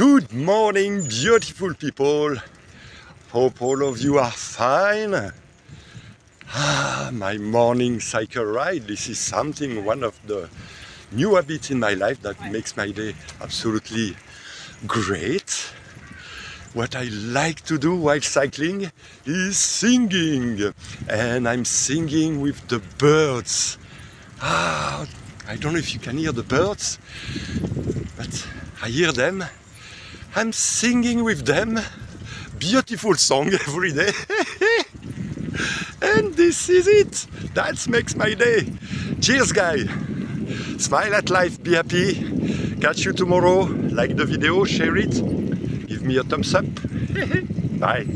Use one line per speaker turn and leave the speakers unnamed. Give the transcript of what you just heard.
Good morning, beautiful people. Hope all of you are fine. My morning cycle ride. This is one of the new habits in my life that makes my day absolutely great. What I like to do while cycling is singing. And I'm singing with the birds. I don't know if you can hear the birds, but I hear them. I'm singing with them. Beautiful song every day. And this is it. That makes my day. Cheers, guys. Smile at life, be happy. Catch you tomorrow. Like the video, share it. Give me a thumbs up. Bye.